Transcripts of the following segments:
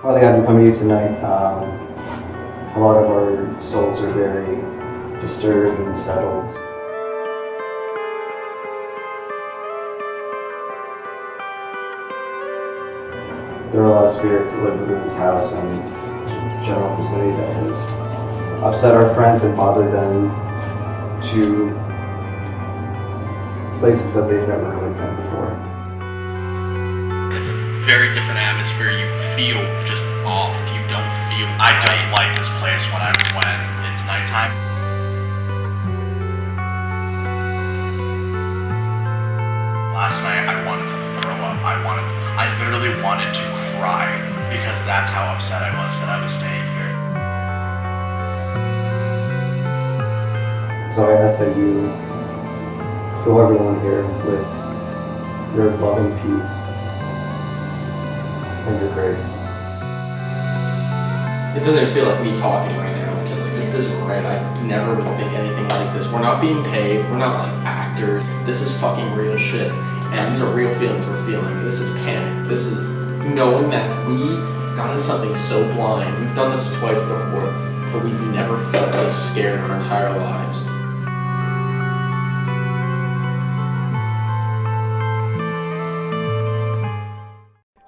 Father God, we come to you tonight. A lot of our souls are very disturbed and unsettled. There are a lot of spirits that live within this house and general vicinity that has upset our friends and bothered them to places that they've never really been before. It's a very different atmosphere. You feel just off. You don't feel. I don't like this place when it's nighttime. Last night I wanted to throw up. I literally wanted to cry because that's how upset I was that I was staying here. So I ask that you fill everyone here with your loving peace and your grace. It doesn't feel like me talking right now because like this isn't right. I never would think anything like this. We're not being paid. We're not like actors. This is fucking real shit. And these are real feelings we're feeling. This is panic. This is knowing that we got into something so blind. We've done this twice before, but we've never felt this scared in our entire lives.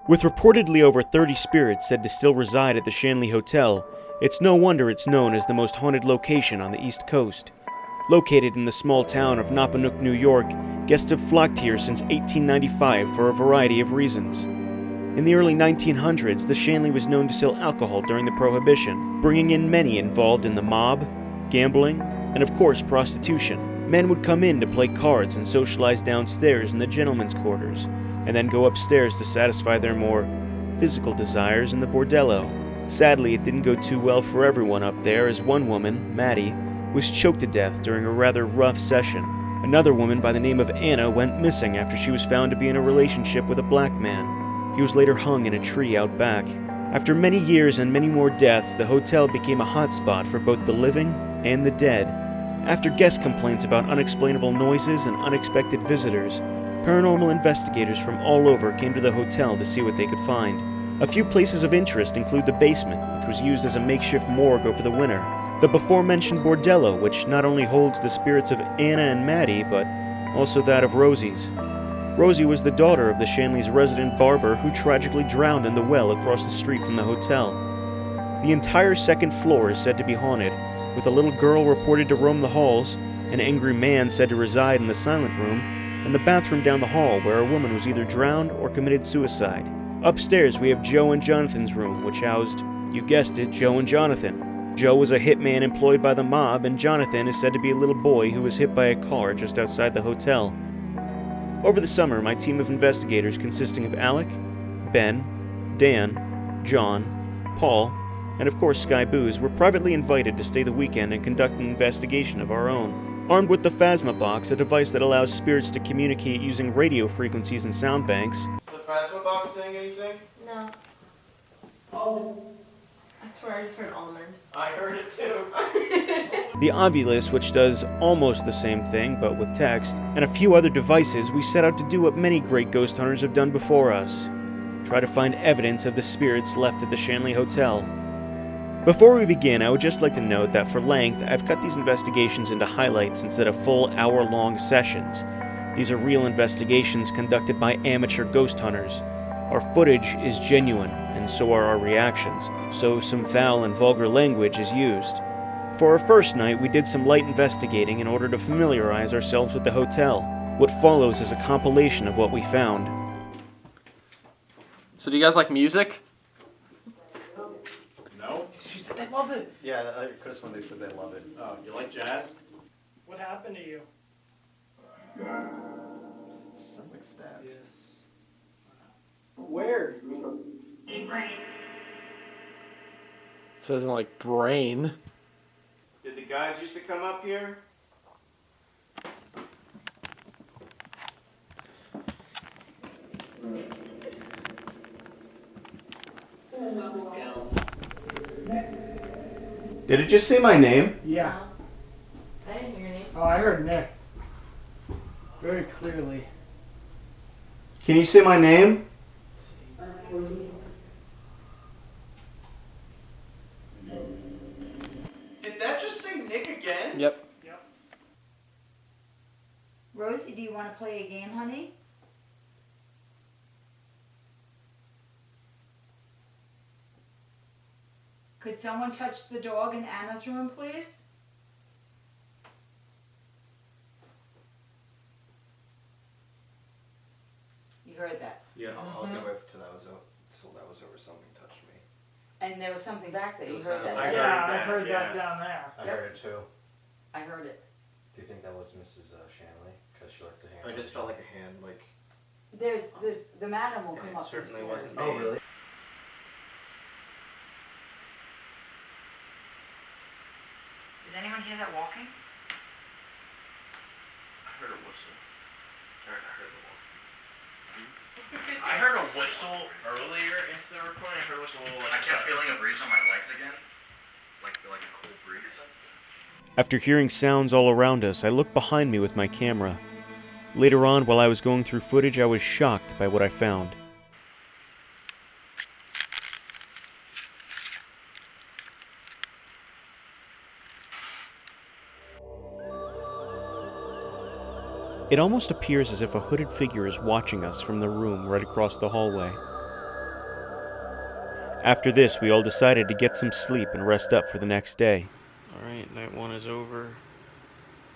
With reportedly over 30 spirits said to still reside at the Shanley Hotel, it's no wonder it's known as the most haunted location on the East Coast. Located in the small town of Napanoch, New York, guests have flocked here since 1895 for a variety of reasons. In the early 1900s, the Shanley was known to sell alcohol during the Prohibition, bringing in many involved in the mob, gambling, and of course prostitution. Men would come in to play cards and socialize downstairs in the gentlemen's quarters, and then go upstairs to satisfy their more physical desires in the Bordello. Sadly, it didn't go too well for everyone up there, as one woman, Maddie, was choked to death during a rather rough session. Another woman by the name of Anna went missing after she was found to be in a relationship with a black man. He was later hung in a tree out back. After many years and many more deaths, the hotel became a hotspot for both the living and the dead. After guest complaints about unexplainable noises and unexpected visitors, paranormal investigators from all over came to the hotel to see what they could find. A few places of interest include the basement, which was used as a makeshift morgue over the winter, the before-mentioned Bordello, which not only holds the spirits of Anna and Maddie, but also that of Rosie's. Rosie was the daughter of the Shanley's resident barber who tragically drowned in the well across the street from the hotel. The entire second floor is said to be haunted, with a little girl reported to roam the halls, an angry man said to reside in the silent room, and the bathroom down the hall where a woman was either drowned or committed suicide. Upstairs we have Joe and Jonathan's room, which housed, you guessed it, Joe and Jonathan. Joe was a hitman employed by the mob, and Jonathan is said to be a little boy who was hit by a car just outside the hotel. Over the summer, my team of investigators consisting of Alec, Ben, Dan, John, Paul, and of course Sky Booze were privately invited to stay the weekend and conduct an investigation of our own. Armed with the Phasma Box, a device that allows spirits to communicate using radio frequencies and sound banks. Is the Phasma Box saying anything? No. Oh. That's where I just heard almond. I heard it too. The Ovulus, which does almost the same thing, but with text, and a few other devices, we set out to do what many great ghost hunters have done before us. Try to find evidence of the spirits left at the Shanley Hotel. Before we begin, I would just like to note that for length, I've cut these investigations into highlights instead of full hour-long sessions. These are real investigations conducted by amateur ghost hunters. Our footage is genuine, and so are our reactions, so some foul and vulgar language is used. For our first night, we did some light investigating in order to familiarize ourselves with the hotel. What follows is a compilation of what we found. So do you guys like music? No? She said they love it. Yeah, I could have sworn they said they love it. Oh, you like jazz? What happened to you? Stomach stabbed. Yes. Where? Says in like brain. Did the guys used to come up here? Did it just say my name? Yeah. I didn't hear your name. Oh, I heard Nick. Very clearly. Can you say my name? Yep. Rosie, do you want to play a game, honey? Could someone touch the dog in Anna's room, please? You heard that. Yeah. I was gonna wait till that was over. Something touched me. And there was something back there. You was heard kinda that, like- right? I heard yeah. that down there. I Yep. heard it too. I heard it. Do you think that was Mrs. Shanley? Because she likes to hand. I just felt like a hand, like. There's the madam will come it up the certainly stairs. wasn't Oh really? Does anyone hear that walking? I heard a whistle. I heard a whistle earlier into the recording. I heard a whistle. I kept feeling a breeze on my legs again, like a cool breeze. After hearing sounds all around us, I looked behind me with my camera. Later on, while I was going through footage, I was shocked by what I found. It almost appears as if a hooded figure is watching us from the room right across the hallway. After this, we all decided to get some sleep and rest up for the next day. Alright, night one is over.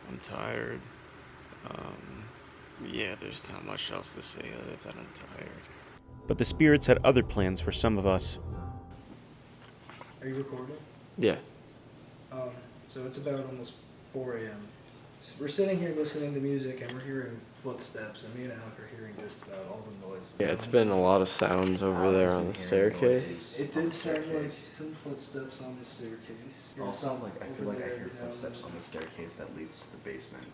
I'm tired. Yeah, there's not much else to say other than I'm tired. But the spirits had other plans for some of us. Are you recording? Yeah. So it's about almost 4 a.m. So we're sitting here listening to music and we're hearing footsteps, and me and Alec are hearing just about all the noises. Yeah, it's been a lot of sounds over there on the staircase. It did sound like some footsteps on the staircase. Also, like, I feel Over like I there hear down footsteps the- on the staircase that leads to the basement.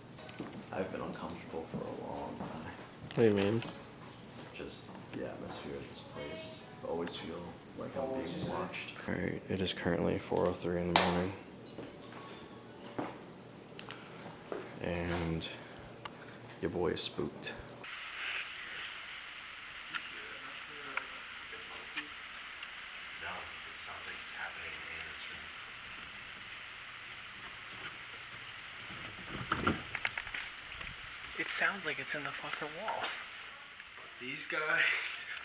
I've been uncomfortable for a long time. What do you mean? Just the atmosphere of this place. I always feel like I'm being watched. Alright, it is currently 4:03 in the morning. And your boy is spooked. No, it sounds like it's happening in this room. It sounds like it's in the fucking wall. These guys,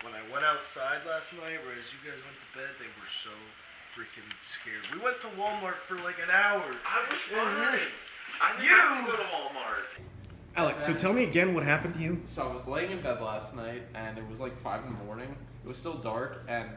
when I went outside last night, or as you guys went to bed, they were so freaking scared. We went to Walmart for like an hour. I was fine. I didn't have to go to Walmart. Alex, so tell me again what happened to you. So I was laying in bed last night, and it was like 5 in the morning. It was still dark, and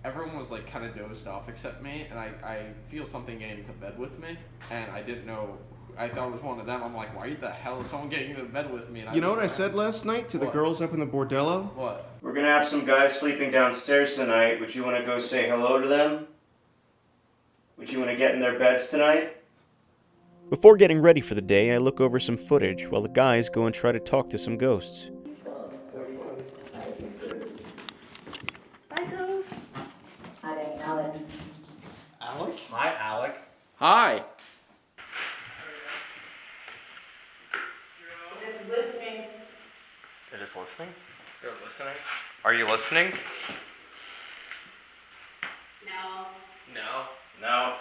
everyone was like kind of dozed off except me, and I feel something getting into bed with me, and I didn't know. I thought it was one of them. I'm like, why the hell is someone getting into bed with me? And You know what I said last night to the What? girls up in the Bordello? What? We're gonna have some guys sleeping downstairs tonight. Would you want to go say hello to them? Would you want to get in their beds tonight? Before getting ready for the day, I look over some footage while the guys go and try to talk to some ghosts. Bye, ghosts. Hi, Alan. Alec? Hi, Alec. Hi. It is listening? You're listening? Are you listening? No. No. No.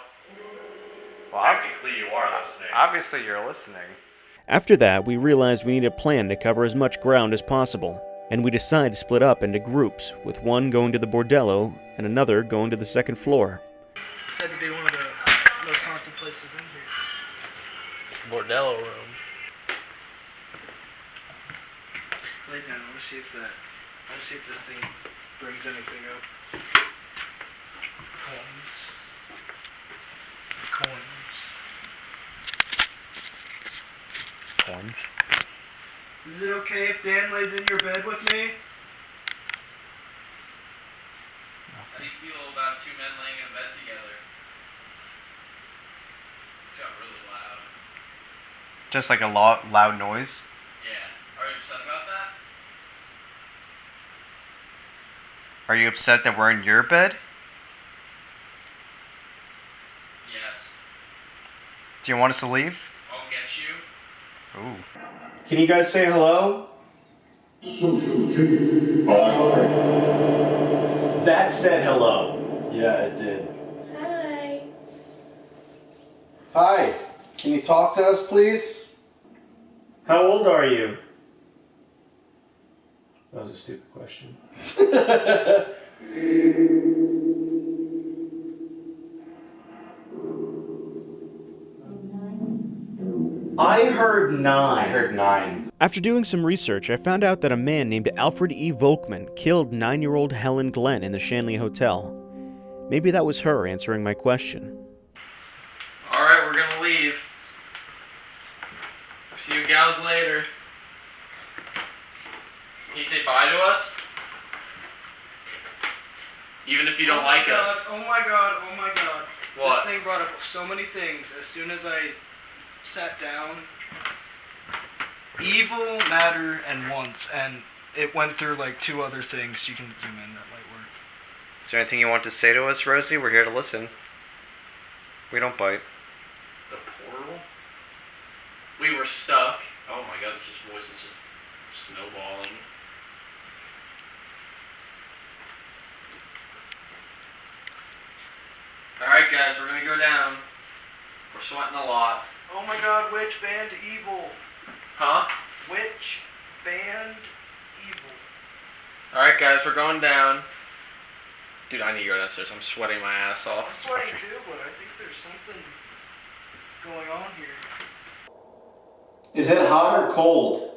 Well, Technically, you are listening. obviously you're listening. After that, we realized we need a plan to cover as much ground as possible, and we decide to split up into groups, with one going to the Bordello and another going to the second floor. It's said to be one of the most haunted places in here. Bordello room. Lay down. I want to see if this thing brings anything up. Coins. Is it okay if Dan lays in your bed with me? How do you feel about two men laying in bed together? It's got really loud. Just like a loud noise? Yeah. Are you upset about that? Are you upset that we're in your bed? Yes. Do you want us to leave? I'll get you. Ooh. Can you guys say hello? That said hello. Yeah, it did. Hi. Hi! Can you talk to us, please? How old are you? That was a stupid question. I heard 9. I heard 9. After doing some research, I found out that a man named Alfred E. Volkman killed 9-year-old Helen Glenn in the Shanley Hotel. Maybe that was her answering my question. Alright, we're gonna leave. See you gals later. Can you say bye to us? Even if you don't like us. Oh my god, oh my god. What? This thing brought up so many things as soon as I sat down. Evil, matter, and wants, and it went through like 2 other things. You can zoom in, that might work. Is there anything you want to say to us, Rosie? We're here to listen. We don't bite. The portal? We were stuck. Oh my god, it's just voices just snowballing. Alright guys, we're gonna go down. We're sweating a lot. Oh my god, witch band evil. Huh? Witch band evil. Alright guys, we're going down. Dude, I need to go downstairs. I'm sweating my ass off. I'm sweating too, but I think there's something going on here. Is it hot or cold?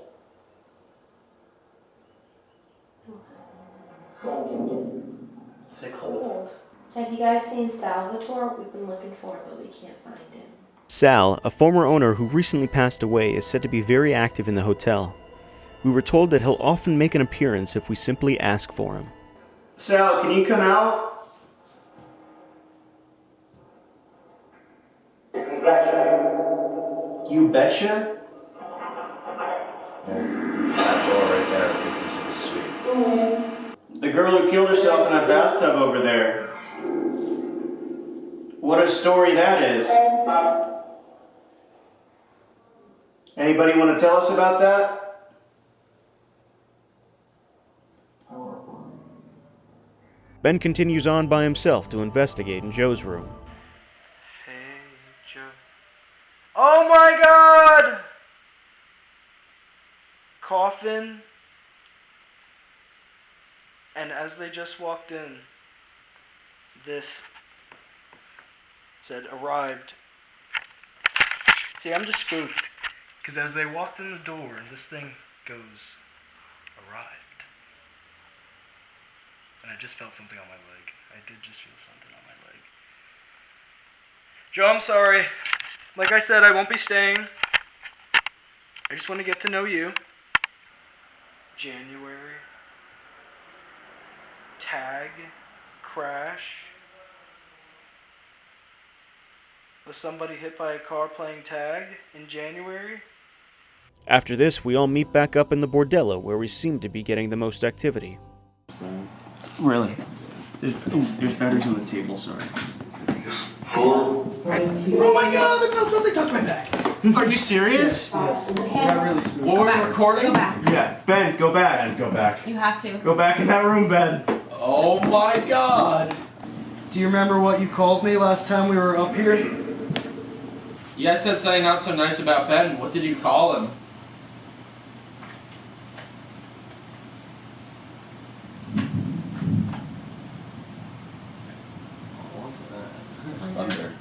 Say cold. Have you guys seen Salvatore? We've been looking for him, but we can't find him. Sal, a former owner who recently passed away, is said to be very active in the hotel. We were told that he'll often make an appearance if we simply ask for him. Sal, can you come out? You betcha? That door right there leads into the suite. The girl who killed herself in that bathtub over there. What a story that is. Anybody want to tell us about that? Ben continues on by himself to investigate in Joe's room. Hey, Joe. Oh my god! Coffin. And as they just walked in, this said arrived. See, I'm just spooked. Because as they walked in the door, this thing goes, arrived. And I just felt something on my leg. I did just feel something on my leg. Joe, I'm sorry. Like I said, I won't be staying. I just want to get to know you. January. Tag. Crash. Was somebody hit by a car playing tag in January? After this, we all meet back up in the Bordello, where we seem to be getting the most activity. Really? There's batteries on the table, sorry. Oh my god, I felt something touch my back! Are you serious? Yes. It got really smooth. What were we recording? Go back. Yeah, Ben, go back. Ben, go back. You have to. Go back in that room, Ben. Oh my god. Do you remember what you called me last time we were up here? You guys said something not so nice about Ben. What did you call him? It's thunder.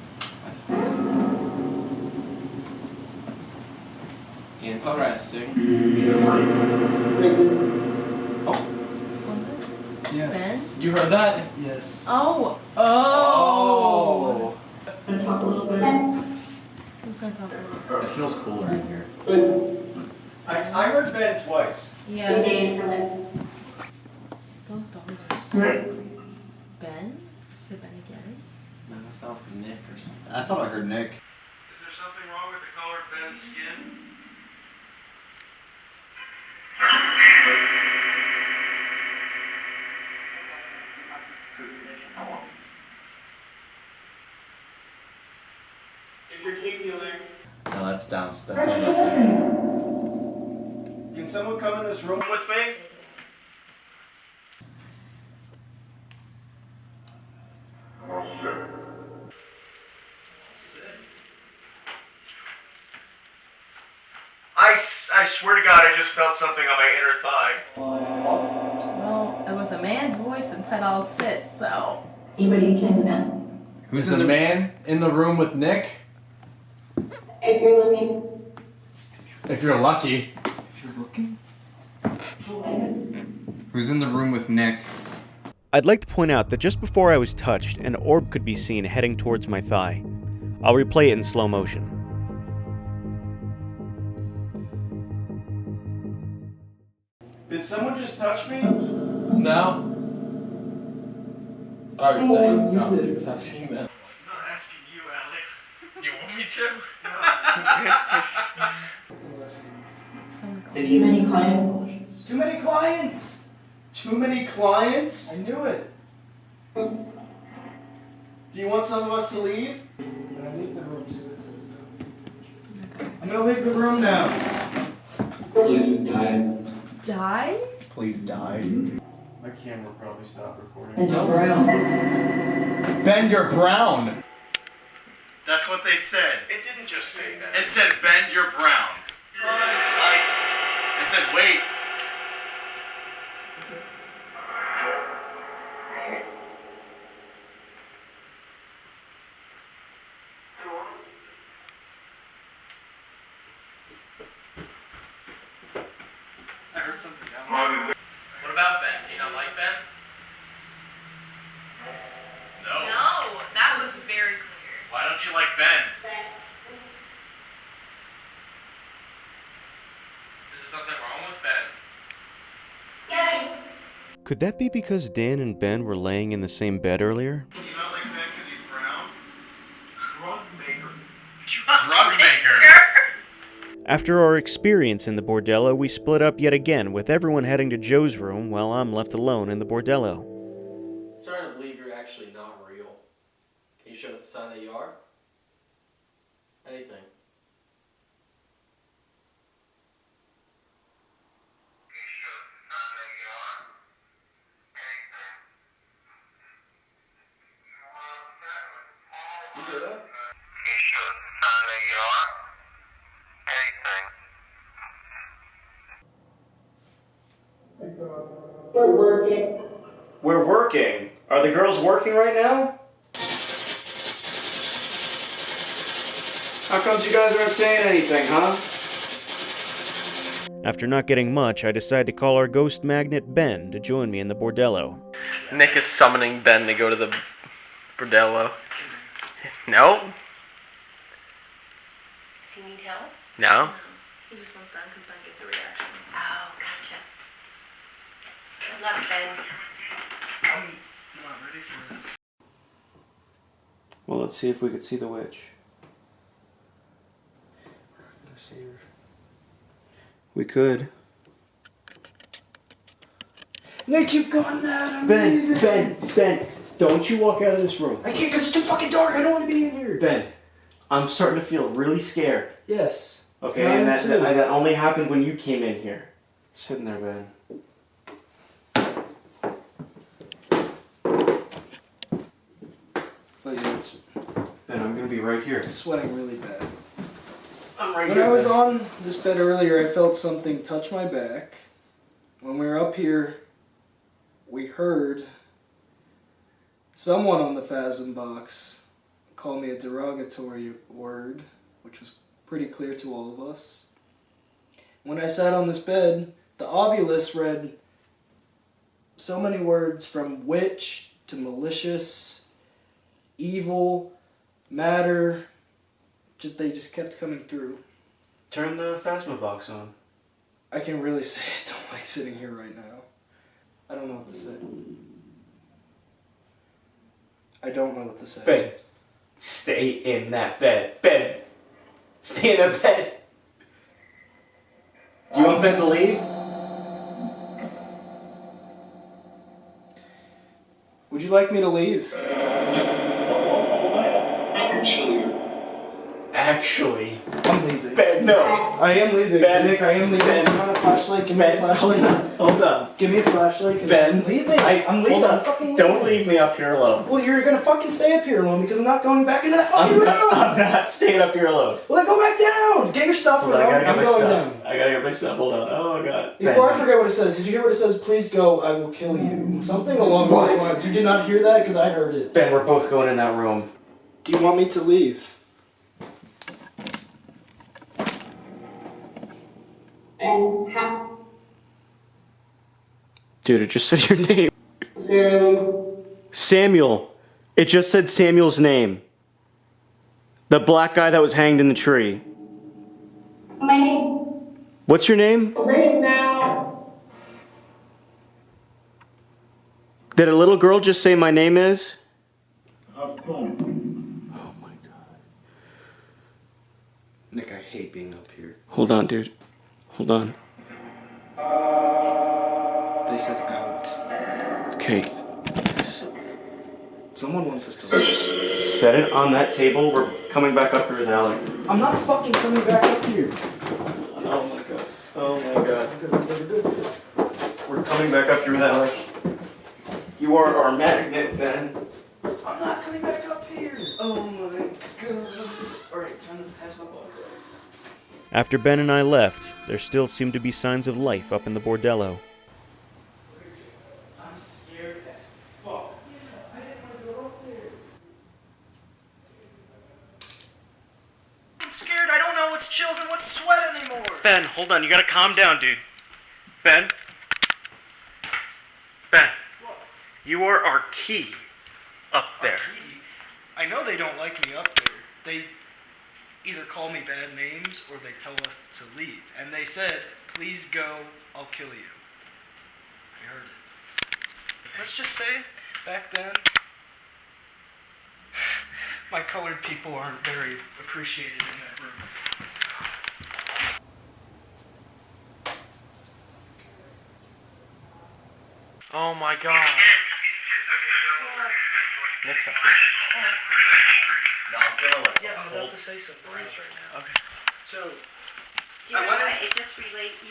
Interesting. Oh, Yes. you heard that? Yes. Oh. Oh. Talk a little bit. Who's gonna talk a little bit? It feels cooler in here. I heard Ben twice. Yeah. Those dogs are so creepy. Ben? Say Ben again? No, I thought Nick or something. I thought I heard Nick. Is there something wrong with the color of Ben's skin? In particular. No, that's on us. Can someone come in this room with me? just felt something on my inner thigh. Well, it was a man's voice that said I'll sit, so. Anybody can. Who's the man in the room with Nick? If you're looking. If you're lucky. If you're looking? Who's in the room with Nick? I'd like to point out that just before I was touched, an orb could be seen heading towards my thigh. I'll replay it in slow motion. Did someone just touch me? No. I was saying, no, without seeing that. I'm not asking you, Alex. Do you want me to? Too many clients. Too many clients! Too many clients? I knew it. Do you want some of us to leave? I'm gonna leave the room, see what it says. I'm gonna leave the room now. Please die. Die? Please die. My camera probably stopped recording. And you're brown. Ben, you're brown! That's what they said. It didn't just say that. It said, Ben, you're brown. It said, wait. I heard something down there. What about Ben? Do you not like Ben? No. No, that was very clear. Why don't you like Ben? Is there something wrong with Ben? Could that be because Dan and Ben were laying in the same bed earlier? Do you not like Ben because he's brown? Drug maker. After our experience in the Bordello, we split up yet again, with everyone heading to Joe's room while I'm left alone in the Bordello. I'm starting to believe you're actually not real. Can you show us a sign that you are? Anything. You hear that? We're working. We're working. Are the girls working right now? How comes you guys aren't saying anything, huh? After not getting much, I decide to call our ghost magnet Ben to join me in the Bordello. Nick is summoning Ben to go to the Bordello. No? Does he need help? No? He just wants Ben because Ben gets a reaction. Oh, gotcha. Good luck, Ben. I'm not ready for this. Well, let's see if we could see the witch. We're not gonna see her. We could. Nick, you've gone mad. I'm leaving. Ben, don't you walk out of this room. I can't because it's too fucking dark. I don't want to be in here. Ben, I'm starting to feel really scared. Yes. Okay, and that only happened when you came in here. Sit in there, Ben. But yeah, it's Ben, I'm gonna be right here. sweating really bad. I'm right When here. I was Ben. on this bed earlier, I felt something touch my back. When we were up here, we heard someone on the Phasm box call me a derogatory word, which was pretty clear to all of us. When I sat on this bed, the Ovulus read so many words from witch to malicious, evil, matter. They just kept coming through. Turn the Phasma box on. I can really say I don't like sitting here right now. I don't know what to say. I don't know what to say. Ben, stay in that bed. Ben, stay in that bed. Do you want Ben to leave? Would you like me to leave? I can show you. actually. I'm leaving. Ben, no. I am leaving. Ben. Nick, I am leaving. Ben. Do you want a flashlight? Give me a flashlight. Hold on. Give me a flashlight. 'Cause Ben. I'm leaving. I'm leaving. Hold on. I'm fucking leaving. Don't leave me up here alone. Well, you're gonna fucking stay up here alone because I'm not going back into that fucking room. I'm not staying up here alone. Well, then go back down. Get your stuff. Hold on, I gotta get I'm my going stuff. down. I gotta get my stuff. Hold on. Oh god. Before I forget what it says, did you hear what it says? Please go, I will kill you. Something along those lines. You did not hear that? Because I heard it. Ben, we're both going in that room. Do you want me to leave? And how? Dude, it just said your name. Zero. Samuel. It just said Samuel's name. The black guy that was hanged in the tree. My name. What's your name? Right now. Did a little girl just say my name is? Oh my god. Nick, I hate being up here. Hold on, dude. Hold on. They said out. Okay. Someone wants us to leave. Set it on that table. We're coming back up here with Alec. I'm not fucking coming back up here. Oh my god. Oh my god. Good. We're coming back up here with Alec. You are our magnet, Ben. I'm not coming back up here. Oh my god. Alright, time to pass my box out. After Ben and I left, there still seemed to be signs of life up in the Bordello. I'm scared as fuck. Yeah, I didn't want to go up there. I'm scared. I don't know what's chills and what's sweat anymore. Ben, hold on. You gotta calm down, dude. Ben? Ben. What? You are our key up there. I know they don't like me up there. They either call me bad names or they tell us to leave. And they said, please go, I'll kill you. I heard it. Let's just say, back then, my colored people aren't very appreciated in that room. Oh my god. Nick's up here. No, I'm feeling like Yeah, I'm cold about to say something. breeze right now. Okay. So, Do you I know wanna- what? It just erased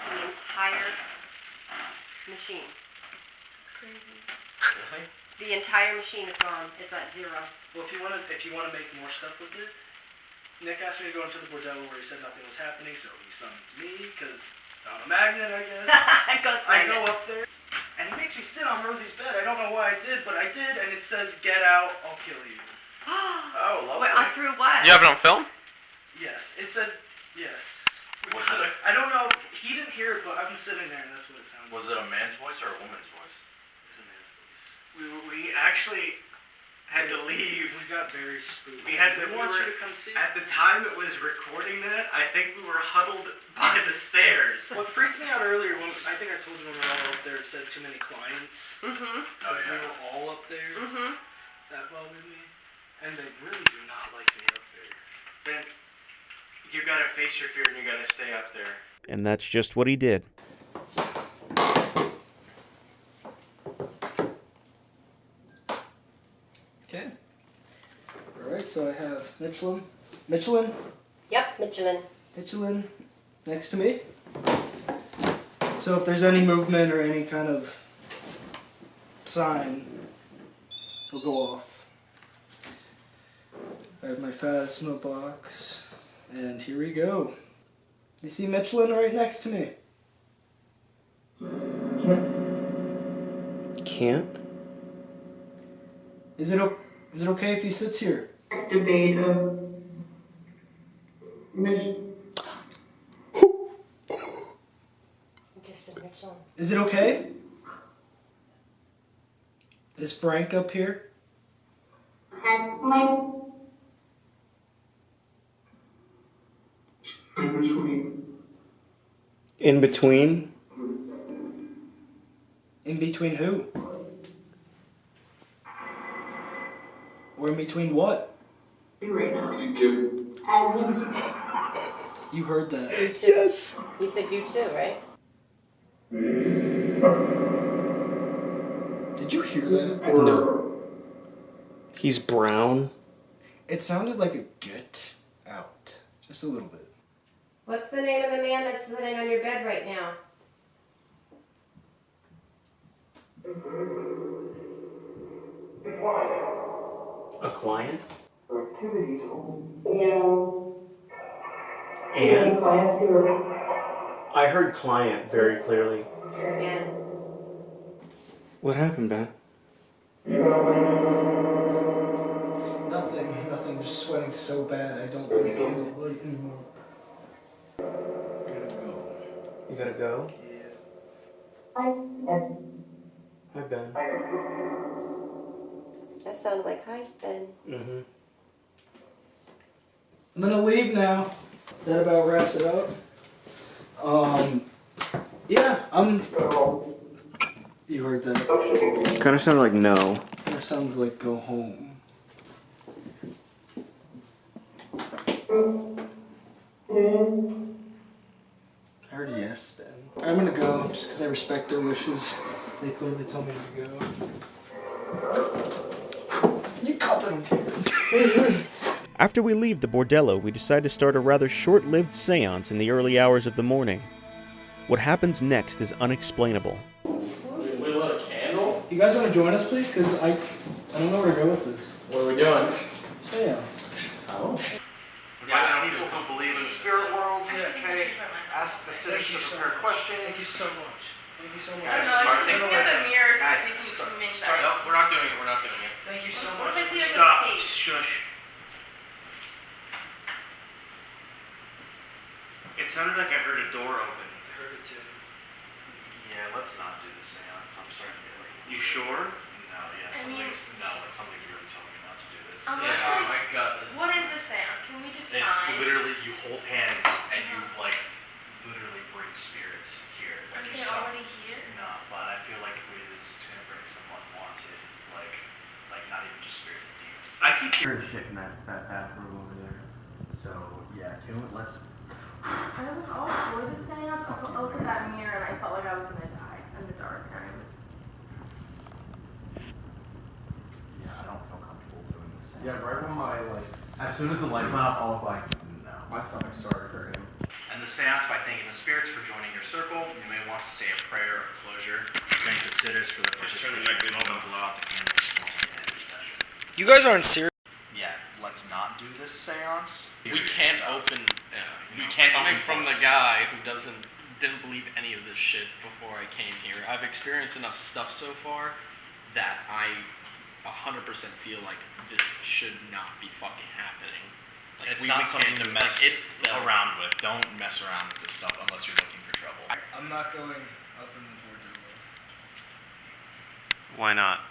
the entire machine. It's crazy. Really? The entire machine is gone. It's at 0. well, if you want to make more stuff with it, Nick asked me to go into the Bordello where he said nothing was happening, so he summons me, because I'm a magnet, I guess. I go up there, and he makes me sit on Rosie's bed. I don't know why I did, but I did, and it says, get out, I'll kill you. Oh, lovely. Wait, on through what? You have it on film? Yes, it said, yes. Was it I don't know, he didn't hear it, but I've been sitting there, and that's what it sounded like. Was it a man's voice or a woman's voice? It's a man's voice. We actually had to leave. We got very spooked. We had to. We want you to come see. At the time it was recording that, I think we were huddled by the stairs. What freaked me out earlier, I think I told you when we were all up there, it said too many clients. Mm-hmm. Because we were all up there. Mm-hmm. That bothered me. And they really do not like me up there. Then you gotta face your fear and you gotta stay up there. And that's just what he did. Okay. Alright, so I have Michelin Yep, Michelin next to me. So if there's any movement or any kind of sign, it'll go off. I have my Phasma box, and here we go. You see Michelin right next to me? Can't? Is it okay if he sits here? Debate of Just said Michelin. Is it okay? Is Frank up here? my in between. In between? In between who? Or in between what? Right now. You heard that. You too. Yes. You said you too, right? Did you hear that? No. He's brown. It sounded like a get out. Just a little bit. What's the name of the man that's sitting on your bed right now? A client? Yeah. And Clients who are I heard client very clearly. Again. What happened, Ben? Nothing. Just sweating so bad I don't want to be in the light anymore. You gotta go? Hi. Hi, Ben. That sounded like hi, Ben. Mm-hmm. I'm gonna leave now. That about wraps it up. Yeah, You heard that? Kind of sounded like no. That sounds like go home. I heard yes, Ben. I'm gonna go just because I respect their wishes. They clearly told me to go. You cut them. After we leave the Bordello, we decide to start a rather short-lived seance in the early hours of the morning. What happens next is unexplainable. We lit a candle? You guys want to join us, please? Because I don't know where to go with this. What are we doing? Seance. Oh. Yeah, people who believe in the spirit world. Yeah, okay. Ask the citizens to prepare questions. Thank you so much. Thank you so much. I don't know, I just think we have the mirrors. Guys, I think we can make start. that. No, we're not doing it. We're not doing it. Thank you so What much. if I see like Stop. a face? Shush. It sounded like I heard a door open. I heard it too. Yeah, let's not do the seance. I'm sorry to get like. You sure? No, yeah, I mean- something's really telling me not to do this. Unless, yeah, like, my gut. What is a seance? Can we define? It's literally you hold hands and you like literally bring spirits here. Are Like they yourself. already here? No, but I feel like if we do this, it's gonna bring some unwanted, like not even just spirits of demons. I keep Heard shit in that bathroom over there. So yeah, let's. I was all for the seance. I looked at that mirror and I felt like I was gonna die in the dark. And I was. Yeah, I don't feel comfortable doing this. Yeah, right when my As soon as the lights went up, I was like, no. my stomach started hurting. And the seance by thanking the spirits for joining your circle. You may want to say a prayer of closure. Thank the sitters for their participation. And blow out the candles to end the session. You guys aren't serious. Yeah, let's not do this seance. We can't open. We can't coming from the guy who didn't believe any of this shit before I came here. I've experienced enough stuff so far that I 100% feel like this should not be fucking happening. Like, It's not something to mess felt- around with. Don't mess around with this stuff unless you're looking for trouble. I'm not going up in the Bordello. Why not?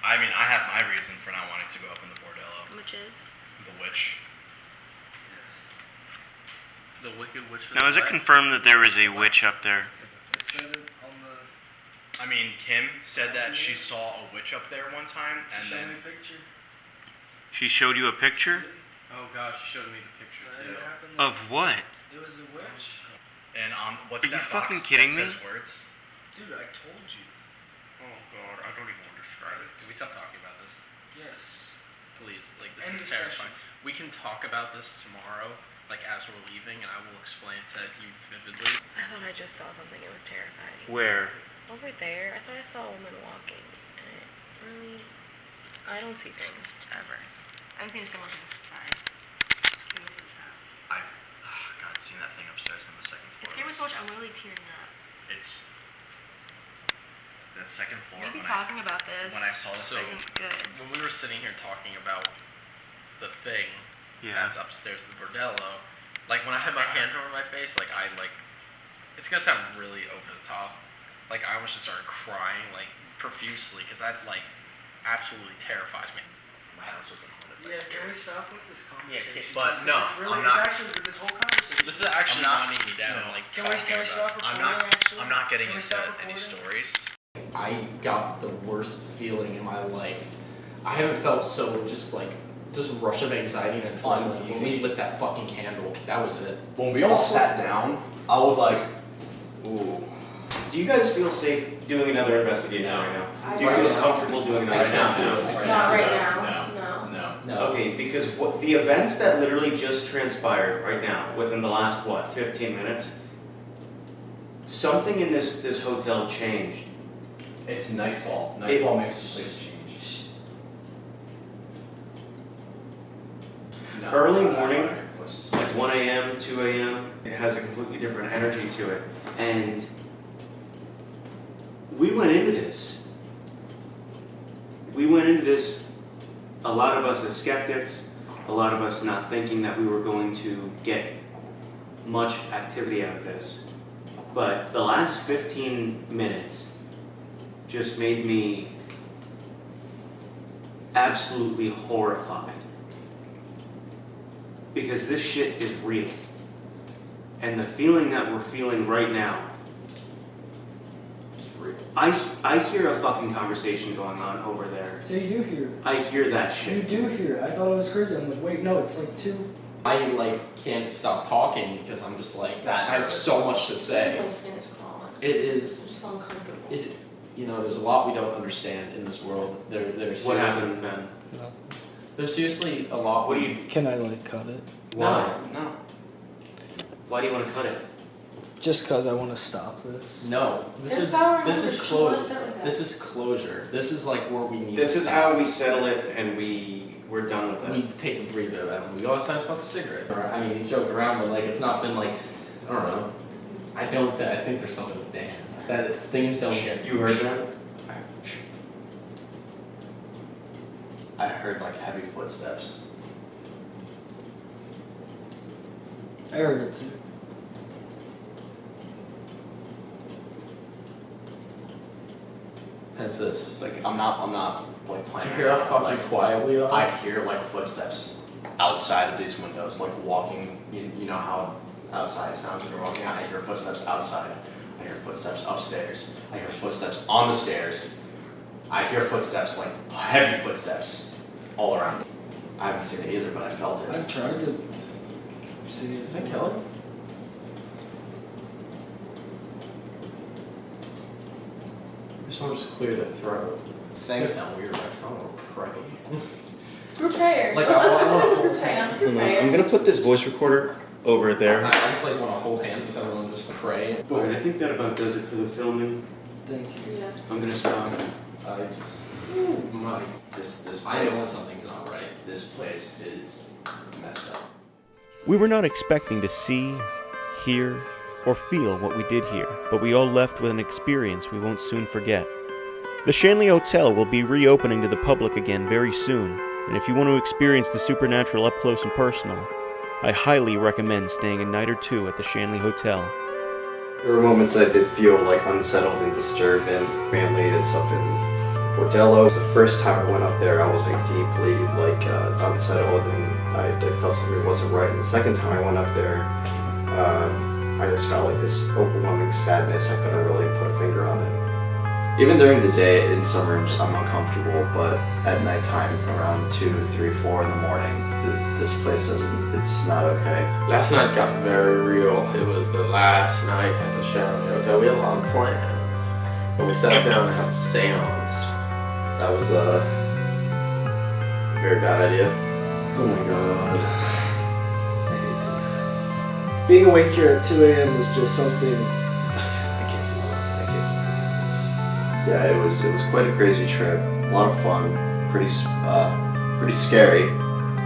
I mean, I have my reason for not wanting to go up in the Bordello. Which is? The witch. The Wicked Witch. Now, is it confirmed that there is a witch up there? It said it on the. I mean, Kim said that she saw a witch up there one time, and Show then me a picture. She showed you a picture? Oh gosh, she showed me the picture too. It happened. Of what? It was a witch. and on what's Are you that fucking box kidding that me? says words? Dude, I told you. Oh god, I don't even want to describe it. Can we stop talking about this? Yes. Please, like this End is of terrifying. session. We can talk about this tomorrow, like as we're leaving, and I will explain it to you vividly. I thought I just saw something. It was terrifying. Where? Over there, I thought I saw a woman walking. And it really. I don't see things ever. I've seen someone from this side. In this house. I've seen that thing upstairs on the second It floor. scared me so much, I'm really tearing up. It's that second floor. Maybe when talking about this when I saw the thing. isn't good. When we were sitting here talking about the thing Yeah. that's upstairs in the Bordello, like when I had my hands over my face, like it's gonna sound really over the top. Like I almost just started crying like profusely because that like absolutely terrifies me. My house was haunted by Yeah, can we spirits. stop with this conversation? but This no, is really, I'm not- It's actually this whole conversation. This is actually I'm not- knocking me down. no. Like Can we talking stop about- recording? Actually, I'm not getting Can we into stop any recording? stories. I got the worst feeling in my life. I haven't felt so just rush of anxiety and adrenaline when we lit that fucking candle. That was it. When we all sat down, I was like, ooh. Do you guys feel safe doing another investigation right now? Do you Right feel now. comfortable doing another Right now. investigation? Right Not right now. now. No. No. No. Okay, because the events that literally just transpired right now, within the last, 15 minutes, something in this hotel changed. It's nightfall. Nightfall makes this place change. No, Early morning, like 1 a.m., 2 a.m., it has a completely different energy to it. And we went into this. A lot of us as skeptics, a lot of us not thinking that we were going to get much activity out of this. But the last 15 minutes just made me absolutely horrified. Because this shit is real. And the feeling that we're feeling right now, It's real. I hear a fucking conversation going on over there. So you do hear it. I hear that shit. You do hear it. I thought it was crazy. I'm like, wait, no, it's like 2. I can't stop talking because I'm just like, That I have nervous. so much to say. My skin is crawling. It is. I'm just uncomfortable. There's a lot we don't understand in this world. There's What seriously- happened, man? There's seriously a lot. What do you? Can I cut it? Why? No. Why do you want to cut it? Just because I want to stop this. No. This is closure. This is closure. This is like where we need. This to is stop. how we settle it, and we're done with it. We take a breather and we go outside and smoke a cigarette. I mean, you joke around, but it's not been I don't know. I think there's something with Dan. That things don't get. You heard that? I heard heavy footsteps. I heard it too. Hence this. I'm not Do playing. you hear how fucking quiet we are? I hear footsteps outside of these windows, walking. You know how outside sounds when you're walking out. I hear footsteps outside. I hear footsteps upstairs. I hear footsteps on the stairs. I hear footsteps, heavy footsteps, all around. I haven't seen it either, but I felt it. I've tried to see it. Is that Kelly? Someone just clear their throat. Thanks. That sound weird, I want to pray. Group prayer. Let's Let's just do group prayer. Let's group prayer. I'm gonna put this voice recorder over there. I just want to hold hands with everyone and just pray. Alright, I think that about does it for the filming. Thank you. Yeah. I'm gonna stop. I just, my, This place. I know when something's not right. This place is messed up. We were not expecting to see, hear, or feel what we did here, but we all left with an experience we won't soon forget. The Shanley Hotel will be reopening to the public again very soon, and if you want to experience the supernatural up close and personal, I highly recommend staying a night or two at the Shanley Hotel. There were moments I did feel unsettled and disturbed, and mainly it's up in Bordello. The first time I went up there, I was deeply unsettled, and I felt something wasn't right. And the second time I went up there, I just felt this overwhelming sadness. I couldn't really put a finger on it. Even during the day, in some rooms, I'm uncomfortable, but at nighttime, around 2, 3, 4 in the morning, this place it's not okay. Last night got very real. It was the last night at the Shanley Hotel. We had a lot of plans. When we sat down to have a seance, that was a very bad idea. Oh my god. I hate this. Being awake here at 2 a.m. was just something. I can't do this. I can't do this. Yeah, it was quite a crazy trip. A lot of fun. Pretty scary.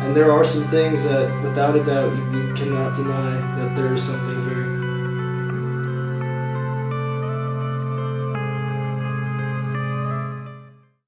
And there are some things that, without a doubt, you cannot deny that there is something